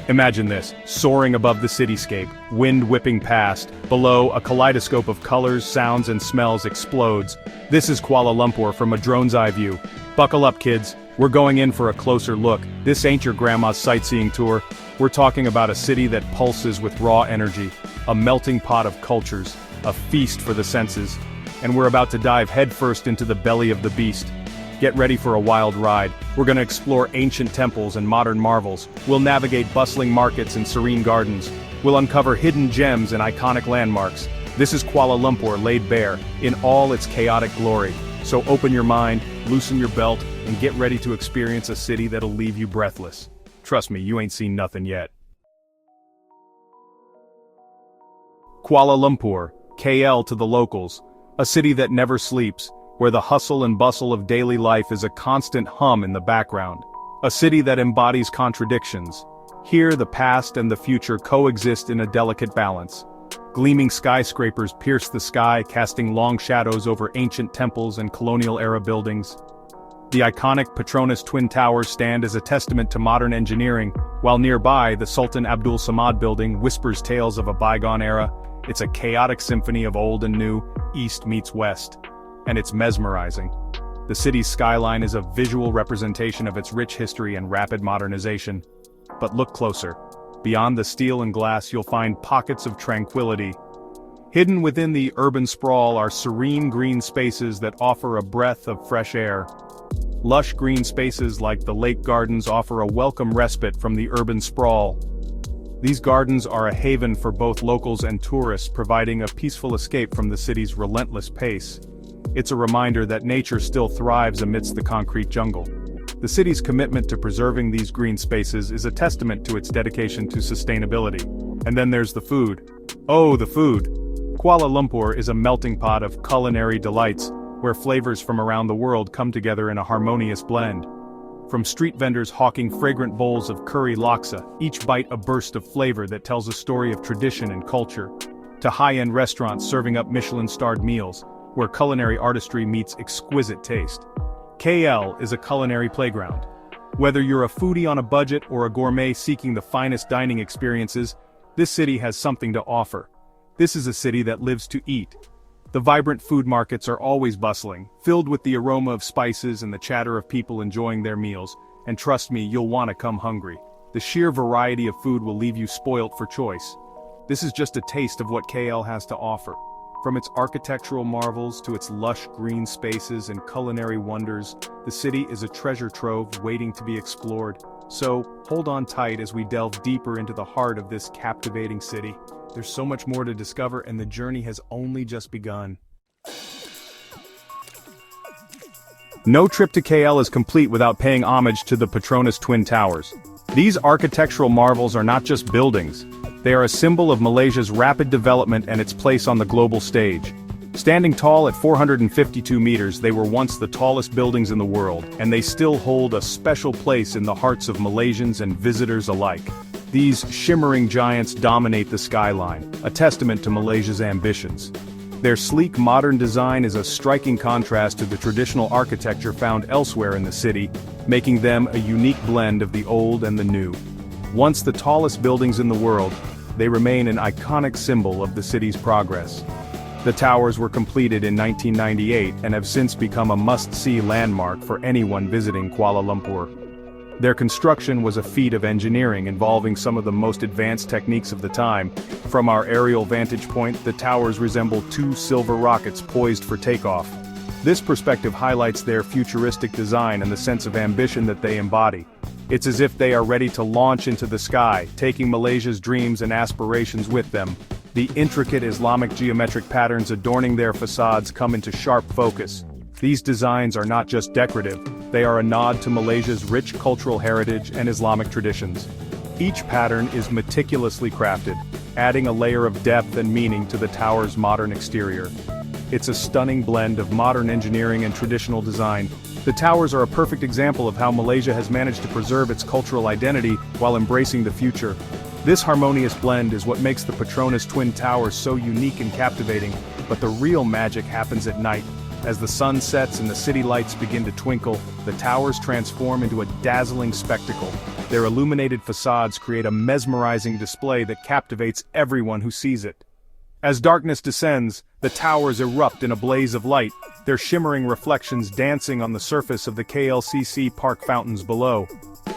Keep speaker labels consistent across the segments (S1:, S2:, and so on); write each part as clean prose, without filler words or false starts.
S1: Imagine this, soaring above the cityscape, wind whipping past, below a kaleidoscope of colors, sounds and smells explodes. This is Kuala Lumpur from a drone's eye view. Buckle up kids, we're going in for a closer look. This ain't your grandma's sightseeing tour. We're talking about a city that pulses with raw energy, a melting pot of cultures, a feast for the senses. And we're about to dive headfirst into the belly of the beast. Get ready for a wild ride. We're gonna explore ancient temples and modern marvels. We'll navigate bustling markets and serene gardens. We'll uncover hidden gems and iconic landmarks. This is Kuala Lumpur laid bare, in all its chaotic glory. So open your mind, loosen your belt, and get ready to experience a city that'll leave you breathless. Trust me, you ain't seen nothing yet. Kuala Lumpur, KL to the locals. A city that never sleeps, where the hustle and bustle of daily life is a constant hum in the background. A city that embodies contradictions. Here the past and the future coexist in a delicate balance. Gleaming skyscrapers pierce the sky, casting long shadows over ancient temples and colonial-era buildings. The iconic Petronas Twin Towers stand as a testament to modern engineering, while nearby the Sultan Abdul Samad building whispers tales of a bygone era. It's a chaotic symphony of old and new, east meets west. And it's mesmerizing. The city's skyline is a visual representation of its rich history and rapid modernization. But look closer. Beyond the steel and glass you'll find pockets of tranquility. Hidden within the urban sprawl are serene green spaces that offer a breath of fresh air. Lush green spaces like the lake gardens offer a welcome respite from the urban sprawl. These gardens are a haven for both locals and tourists, providing a peaceful escape from the city's relentless pace. It's a reminder that nature still thrives amidst the concrete jungle. The city's commitment to preserving these green spaces is a testament to its dedication to sustainability. And then there's the food. Oh, the food! Kuala Lumpur is a melting pot of culinary delights, where flavors from around the world come together in a harmonious blend. From street vendors hawking fragrant bowls of curry laksa, each bite a burst of flavor that tells a story of tradition and culture, to high-end restaurants serving up Michelin-starred meals, where culinary artistry meets exquisite taste. KL is a culinary playground. Whether you're a foodie on a budget or a gourmet seeking the finest dining experiences, this city has something to offer. This is a city that lives to eat. The vibrant food markets are always bustling, filled with the aroma of spices and the chatter of people enjoying their meals, and trust me, you'll want to come hungry. The sheer variety of food will leave you spoilt for choice. This is just a taste of what KL has to offer. From its architectural marvels to its lush green spaces and culinary wonders, the city is a treasure trove waiting to be explored. So, hold on tight as we delve deeper into the heart of this captivating city. There's so much more to discover and the journey has only just begun. No trip to KL is complete without paying homage to the Petronas Twin Towers. These architectural marvels are not just buildings. They are a symbol of Malaysia's rapid development and its place on the global stage. Standing tall at 452 meters, they were once the tallest buildings in the world, and they still hold a special place in the hearts of Malaysians and visitors alike. These shimmering giants dominate the skyline, a testament to Malaysia's ambitions. Their sleek modern design is a striking contrast to the traditional architecture found elsewhere in the city, making them a unique blend of the old and the new. Once the tallest buildings in the world, they remain an iconic symbol of the city's progress. The towers were completed in 1998 and have since become a must-see landmark for anyone visiting Kuala Lumpur. Their construction was a feat of engineering involving some of the most advanced techniques of the time. From our aerial vantage point, the towers resemble two silver rockets poised for takeoff. This perspective highlights their futuristic design and the sense of ambition that they embody. It's as if they are ready to launch into the sky, taking Malaysia's dreams and aspirations with them. The intricate Islamic geometric patterns adorning their facades come into sharp focus. These designs are not just decorative, they are a nod to Malaysia's rich cultural heritage and Islamic traditions. Each pattern is meticulously crafted, adding a layer of depth and meaning to the tower's modern exterior. It's a stunning blend of modern engineering and traditional design. The towers are a perfect example of how Malaysia has managed to preserve its cultural identity while embracing the future. This harmonious blend is what makes the Petronas Twin Towers so unique and captivating, but the real magic happens at night. As the sun sets and the city lights begin to twinkle, the towers transform into a dazzling spectacle. Their illuminated facades create a mesmerizing display that captivates everyone who sees it. As darkness descends, the towers erupt in a blaze of light, their shimmering reflections dancing on the surface of the KLCC park fountains below.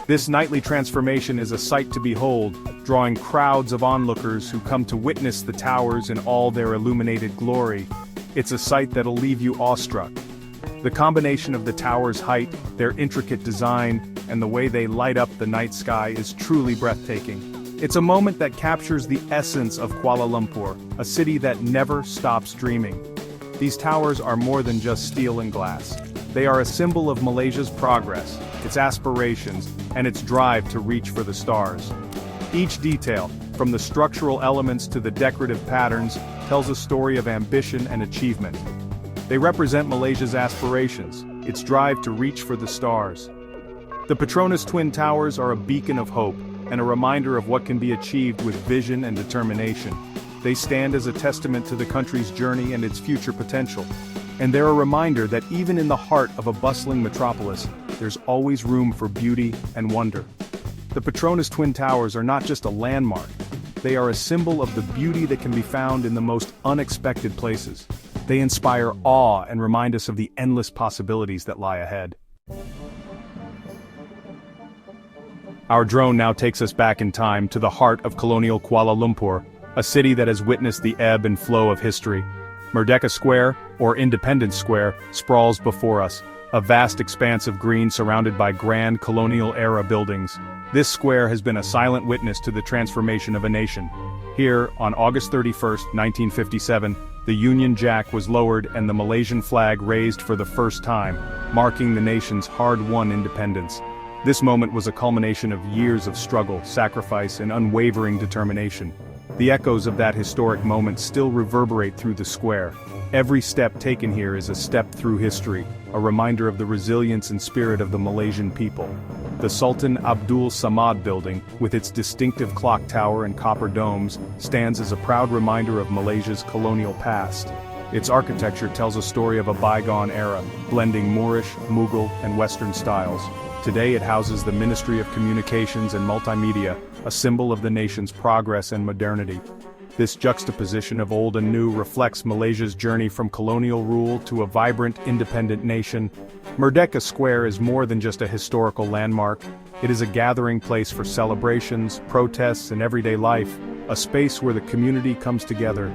S1: This nightly transformation is a sight to behold, drawing crowds of onlookers who come to witness the towers in all their illuminated glory. It's a sight that'll leave you awestruck. The combination of the tower's height, their intricate design, and the way they light up the night sky is truly breathtaking. It's a moment that captures the essence of Kuala Lumpur, a city that never stops dreaming. These towers are more than just steel and glass. They are a symbol of Malaysia's progress, its aspirations, and its drive to reach for the stars. Each detail, from the structural elements to the decorative patterns, tells a story of ambition and achievement. They represent Malaysia's aspirations, its drive to reach for the stars. The Petronas Twin Towers are a beacon of hope, and a reminder of what can be achieved with vision and determination. They stand as a testament to the country's journey and its future potential. And they're a reminder that even in the heart of a bustling metropolis, there's always room for beauty and wonder. The Petronas Twin Towers are not just a landmark, they are a symbol of the beauty that can be found in the most unexpected places. They inspire awe and remind us of the endless possibilities that lie ahead. Our drone now takes us back in time to the heart of colonial Kuala Lumpur, a city that has witnessed the ebb and flow of history. Merdeka Square, or Independence Square, sprawls before us, a vast expanse of green surrounded by grand colonial-era buildings. This square has been a silent witness to the transformation of a nation. Here, on August 31, 1957, the Union Jack was lowered and the Malaysian flag raised for the first time, marking the nation's hard-won independence. This moment was a culmination of years of struggle, sacrifice, and unwavering determination. The echoes of that historic moment still reverberate through the square. Every step taken here is a step through history, a reminder of the resilience and spirit of the Malaysian people. The Sultan Abdul Samad building, with its distinctive clock tower and copper domes, stands as a proud reminder of Malaysia's colonial past. Its architecture tells a story of a bygone era, blending Moorish, Mughal, and Western styles. Today it houses the Ministry of Communications and Multimedia, a symbol of the nation's progress and modernity. This juxtaposition of old and new reflects Malaysia's journey from colonial rule to a vibrant, independent nation. Merdeka Square is more than just a historical landmark. It is a gathering place for celebrations, protests, and everyday life, a space where the community comes together.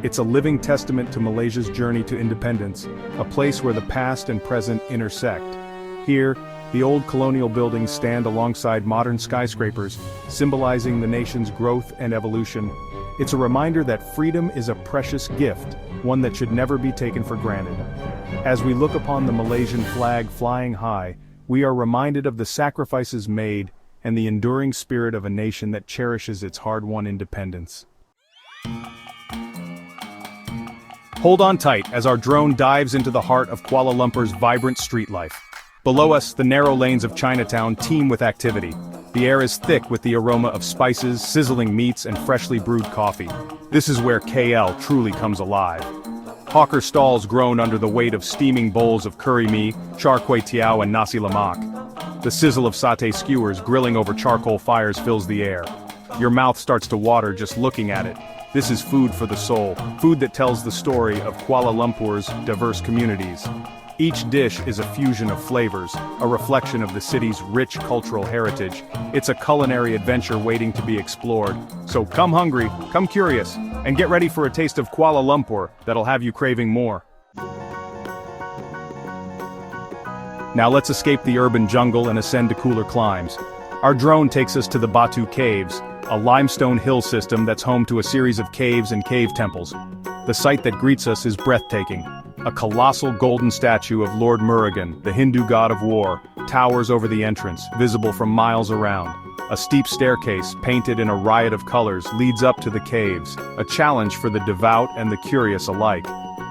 S1: It's a living testament to Malaysia's journey to independence, a place where the past and present intersect. Here, the old colonial buildings stand alongside modern skyscrapers, symbolizing the nation's growth and evolution. It's a reminder that freedom is a precious gift, one that should never be taken for granted. As we look upon the Malaysian flag flying high, we are reminded of the sacrifices made and the enduring spirit of a nation that cherishes its hard-won independence. Hold on tight as our drone dives into the heart of Kuala Lumpur's vibrant street life. Below us, the narrow lanes of Chinatown teem with activity. The air is thick with the aroma of spices, sizzling meats, and freshly brewed coffee. This is where KL truly comes alive. Hawker stalls groan under the weight of steaming bowls of curry mee, char kway teow, and nasi lemak. The sizzle of satay skewers grilling over charcoal fires fills the air. Your mouth starts to water just looking at it. This is food for the soul, food that tells the story of Kuala Lumpur's diverse communities. Each dish is a fusion of flavors, a reflection of the city's rich cultural heritage. It's a culinary adventure waiting to be explored. So come hungry, come curious, and get ready for a taste of Kuala Lumpur that'll have you craving more. Now let's escape the urban jungle and ascend to cooler climes. Our drone takes us to the Batu Caves, a limestone hill system that's home to a series of caves and cave temples. The sight that greets us is breathtaking. A colossal golden statue of Lord Murugan, the Hindu god of war, towers over the entrance, visible from miles around. A steep staircase, painted in a riot of colors, leads up to the caves, a challenge for the devout and the curious alike.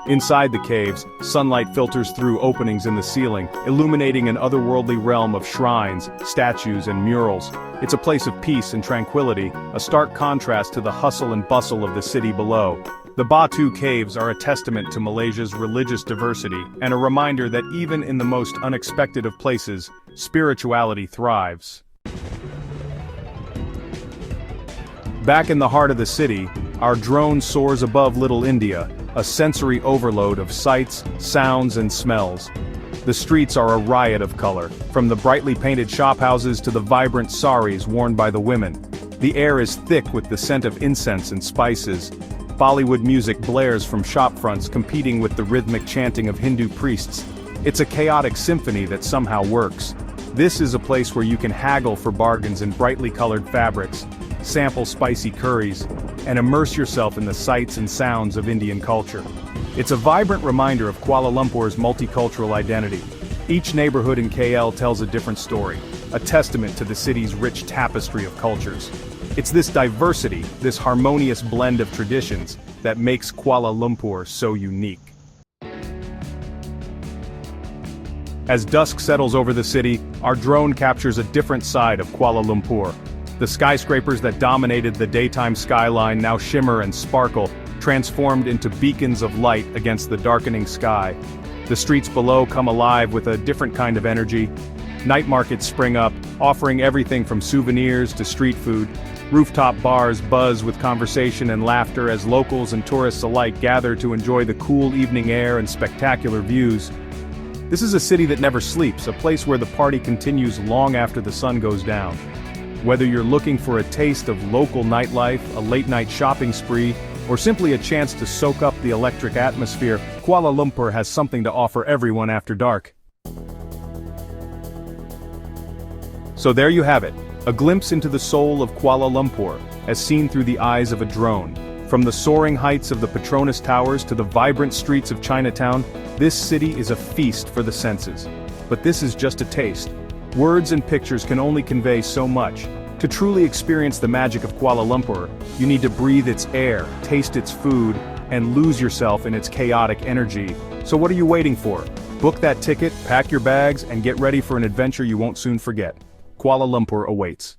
S1: Inside the caves, sunlight filters through openings in the ceiling, illuminating an otherworldly realm of shrines, statues, and murals. It's a place of peace and tranquility, a stark contrast to the hustle and bustle of the city below. The Batu Caves are a testament to Malaysia's religious diversity and a reminder that even in the most unexpected of places, spirituality thrives. Back in the heart of the city, our drone soars above Little India, a sensory overload of sights, sounds and smells. The streets are a riot of color, from the brightly painted shophouses to the vibrant saris worn by the women. The air is thick with the scent of incense and spices. Bollywood music blares from shopfronts competing with the rhythmic chanting of Hindu priests. It's a chaotic symphony that somehow works. This is a place where you can haggle for bargains in brightly colored fabrics, sample spicy curries, and immerse yourself in the sights and sounds of Indian culture. It's a vibrant reminder of Kuala Lumpur's multicultural identity. Each neighborhood in KL tells a different story, a testament to the city's rich tapestry of cultures. It's this diversity, this harmonious blend of traditions, that makes Kuala Lumpur so unique. As dusk settles over the city, our drone captures a different side of Kuala Lumpur. The skyscrapers that dominated the daytime skyline now shimmer and sparkle, transformed into beacons of light against the darkening sky. The streets below come alive with a different kind of energy. Night markets spring up, offering everything from souvenirs to street food. Rooftop bars buzz with conversation and laughter as locals and tourists alike gather to enjoy the cool evening air and spectacular views. This is a city that never sleeps, a place where the party continues long after the sun goes down. Whether you're looking for a taste of local nightlife, a late-night shopping spree, or simply a chance to soak up the electric atmosphere, Kuala Lumpur has something to offer everyone after dark. So there you have it, a glimpse into the soul of Kuala Lumpur, as seen through the eyes of a drone. From the soaring heights of the Petronas Towers to the vibrant streets of Chinatown, this city is a feast for the senses. But this is just a taste. Words and pictures can only convey so much. To truly experience the magic of Kuala Lumpur, you need to breathe its air, taste its food, and lose yourself in its chaotic energy. So what are you waiting for? Book that ticket, pack your bags, and get ready for an adventure you won't soon forget. Kuala Lumpur awaits.